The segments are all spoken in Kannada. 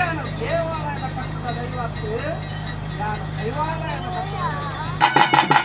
ನಾನು ದೇವಾಲಯದ ಕಟ್ಟದ ದೈವತ್ತು ನಾನು ದೈವಾಲಯದ ಕಟ್ಟದ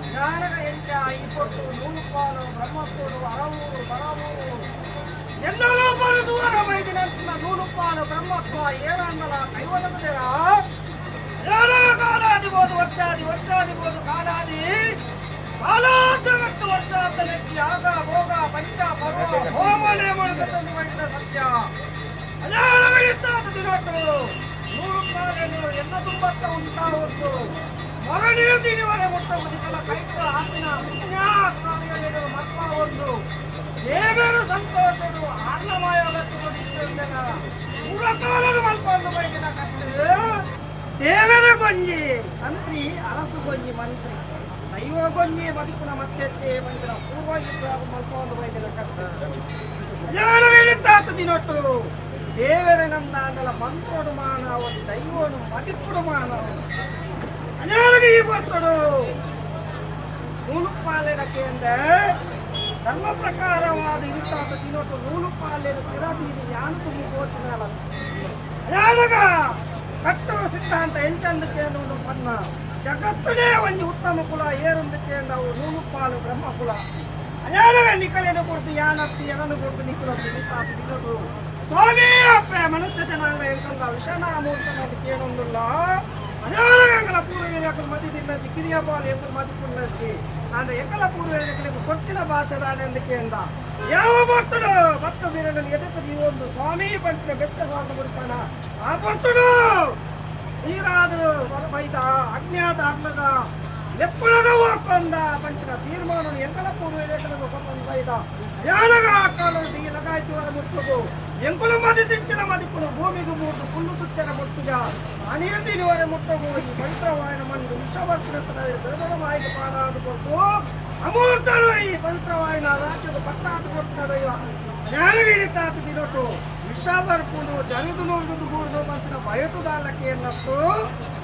ಜ್ಞಾನಗ ಎಂಚ ಇಪ್ಪತ್ತು ನೂರುಪಾಲು ಬ್ರಹ್ಮಸ್ತೋಡು ಅರವೂರು ಬರವೂರು ಎನ್ನಲೂ ಬರು ದೂರ ಮೈದಿನ ನೂರುಪಾಲು ಬ್ರಹ್ಮತ್ವ ಏನಂದಲ ಕೈವಲದೇರ ಕಾಲಾದಿಬೋದು ವರ್ಷಾದಿಬೋದು ಕಾಲಾದಿ ಕಾಲಾಜಗತ್ತು ವರ್ಷಾದ ನೆಚ್ಚಿ ಆಗ ಭೋಗ ಪಂಚ ಪರ್ವ ಹೋಮನೆ ಮೊಳಗತಂದು ಮಾಡಿದ ಸತ್ಯ ಅಜಾಲಗಳಿದ್ದಾದ ದಿನೊಟ್ಟು ನೂರು ಕಾಲೇನು ಎಲ್ಲ ತುಂಬತ್ತ ಉಂಟಾವತ್ತು ಮರಣಿಯವರೆ ಮುಟ್ಟ ಮುದಿಕಲ ಕೈತ ಆತಿನ ಪುಣ್ಯಾಸ್ವಾಮಿಗಳಿರುವ ಮತ್ವ ಒಂದು ದೇವರು ಸಂತೋಷರು ಆರ್ಣಮಯವನ್ನು ಕೊಡಿಸಿದ ಮೂರಕಾಲನು ಮಲ್ಕೊಂಡು ಬೈಕಿನ ಕತ್ತು ದೇವರ ಗೊಂಜಿ ಮಂತ್ರಿ ಅರಸು ಗೊಂಜಿ ಮಂತ್ರಿ ದೈವ ಗೊಂಜಿ ಬದುಕುನ ಮತ್ತೆ ಸೇವಂತಿನ ಪೂರ್ವ ಮಲ್ಕೊಂಡು ಬೈಕಿನ ಕತ್ತು ಅಜಾಲಗಳಿದ್ದಾತ ದಿನೊಟ್ಟು ದೇವರ ನಂದಾಂಡಲ ಮಂತ್ರೋಡು ಮಾನವ ದೈವನು ಮದಿಕ್ಕುಡು ಮಾನವ ಅಜಾಲಗೆ ಈ ಬರ್ತಡು ನೂಲುಪಾಲೆನಕ್ಕೆ ಅಂದರೆ ಧರ್ಮ ಪ್ರಕಾರವಾದ ಇರುತ್ತಾದ ದಿನೊಟ್ಟು ನೂಲುಪಾಲೆನ ತಿರದೀನಿ ಯಾಂತು ಮುಗೋತಿನಲ್ಲ ಅಜಾಲಗ ಕಟ್ಟುವ ಸಿದ್ಧಾಂತ ಎಂಚಂದಕ್ಕೆ ಅನ್ನೋದು ಪನ್ನ ಜಗತ್ತನೇ ಒಂದು ಉತ್ತಮ ಕುಲ ಏರೊಂದಕ್ಕೆ ನಾವು ನೂಲುಪಾಲು ಬ್ರಹ್ಮ ಕುಲ ಅಜಾಲಗ ನಿಕಲೇನು ಕೊಡ್ತು ಯಾನತ್ತಿ ಏನನ್ನು ಕೊಡ್ತು ನಿಖಲತ್ತು ನಿಂತಾತ ದಿನೊಟ್ಟು ಸ್ವಾಮಿ ಅಪ್ಪ ಮನುಷ್ಯ ಜನಾಂಗ ಎಂಕಂಗ ವಿಷನಾಮೂರ್ತನ ಅದಕ್ಕೆ ಏನೊಂದಿಲ್ಲ ಅಜಾಲಗಂಗಲ ಪೂರ್ವಜರು ಮದಿದಿಲ್ಲ ಕಿರಿಯಪಾಲು ಎಂಬ ಮದಿಪುಣ್ಣಿ ಅಂದ ಎಂಕಲ ಪೂರ್ವಜರಿಗೆ ಕೊಟ್ಟಿನ ಭಾಷೆದಾನೆ ಅಂದಕ್ಕೆ ಅಂದ ಯಾವ ಭಕ್ತಡು ಭಕ್ತ ವೀರನಲ್ಲಿ ಎದುರು ಈ ಒಂದು ಸ್ವಾಮಿ ಪಂಚಿನ ಬೆಚ್ಚ ಸ್ವಾರ್ಥ ಬಿಡ್ತಾನ ಆ ಭಕ್ತಡು ನೀರಾದರು ಬೈದ ಅಜ್ಞಾತ ಆಗ್ಲದ ಎಪ್ಪಳದ ಹೋಗ್ಕೊಂಡ ಪಂಚಿನ ತೀರ್ಮಾನ ಎಂಕಲ ಪೂರ್ವಜರಿಗೆ ಕೊಂದು ಬೈದ ಅಜಾಲಗ ಕಾಲದ ಈ ಲಗಾಯ್ತು ಅವರ ಮುಟ್ಟದು ಎಂಕುಲು ಮದಿ ತಿಂಚಿನ ಮದಿಪುನು ಭೂಮಿಗೂ ಮೂರ್ತು ಪುಲ್ಲು ತುಚ್ಚನ ಮುಟ್ಟುಜ ಅನಿಯತಿರುವರೆ ಮುಟ್ಟಗು ಈ ಪವಿತ್ರವಾಯನ ಮಂದು ವಿಶ್ವವರ್ತಿನ ದುರ್ಬಲವಾಯಿಗೆ ಪಾಲಾದು ಕೊಟ್ಟು ಅಮೂರ್ತರು ಈ ಪವಿತ್ರವಾಯನ ರಾಜ್ಯದ ಪಟ್ಟಾದು ಕೊಟ್ಟದ ಜ್ಞಾನವೀಡಿತಾತು ದಿನೊಟ್ಟು ವಿಶ್ವವರ್ಪುನು ಜನಿದು ನೋಡುವುದು ಗೂರ್ದು ಮಂತಿನ ಬಯಟುದಾಲಕ್ಕೆ ಎನ್ನತ್ತು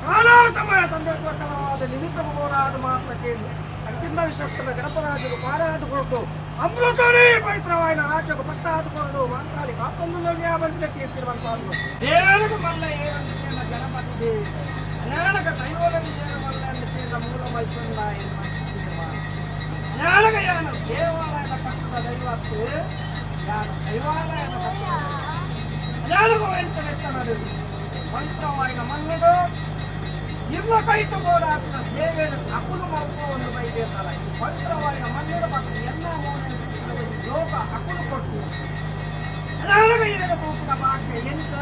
ಕಾಲ ಸಮಯ ಸಂದರ್ಭವಾದ ನಿಮಿತ್ತ ಹೋರಾದ ಮಾತ್ರಕ್ಕೆ ಅಚ್ಚಿಂದ ವಿಶ್ವಸ್ತನ ಗಣಪರಾಜರು ಪಾರಾದು ಕೊಟ್ಟು ಅಮೃತನೇ ಪವಿತ್ರವಾಯಿನ ರಾಜ್ಯಕ್ಕೆ ಪಟ್ಟಾದುಕೊಂಡು ಮಾತಾಡಿ ಮತ್ತೊಂದು ನೋಡಿ ಬಂದಿನ ಕೀರ್ತಿರುವಂತಹದ್ದು ದೇವರಿಗೆ ಮಲ್ಲ ಏನಂತ ಗಣಪತಿ ಜ್ಞಾನಕ ದೈವದಲ್ಲಿ ಸೇರಮಲ್ಲ ಅಂತ ಮೂಲ ಮೈಸೂರಿನ ಜ್ಞಾನಕ ಯಾನ ದೇವಾಲಯದ ಕಟ್ಟದ ದೈವತ್ತು ಯಾನ ದೈವಾಲಯದ ಜ್ಞಾನಕ ವೆಂಕಟೇಶ್ವರದು ಮಂತ್ರವಾಯಿನ ಮನ್ನದು ಇಲ್ಲ ಕೈತು ಗೋಡಾತನ ಸೇವೆಯನ್ನು ಅಕುಲು ಮಲ್ಪವನ್ನು ಬೈದೇತಲ್ಲ ಈ ಪವಿತ್ರವಾಯಿನ ಮನ್ನದ ಮತ್ತು ಎಲ್ಲ ಯೋಗ ಅಕುಲು ಕೊಟ್ಟು ಅಜಾಲಗ ಇದರ ರೂಪದ ಭಾಷೆ ಎಂಟು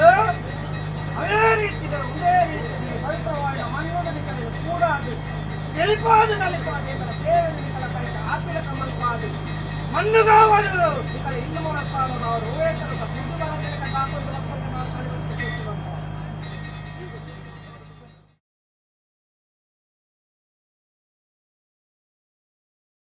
ಅದೇ ರೀತಿಯ ಒಂದೇ ರೀತಿ ಪವಿತ್ರವಾಯಿನ ಮನ್ನದ ನಿಕಲೆ ಕೂಡಾದು ಎಲ್ಪಾದು ನಲಿಪಾದು ಎಂಬ ಸೇವೆ ನಿಕಲ ಕೈತ ಆತ್ಮಿಕ ಮಲ್ಪಾದು ಮಣ್ಣುಗಾವಲು ನಿಕಲೆ ಇನ್ನು ಮೂಲಕ ಅವರು ಓವೇತರದ ಬುದ್ಧಿಬಲ ಕಾಕೊಂಡು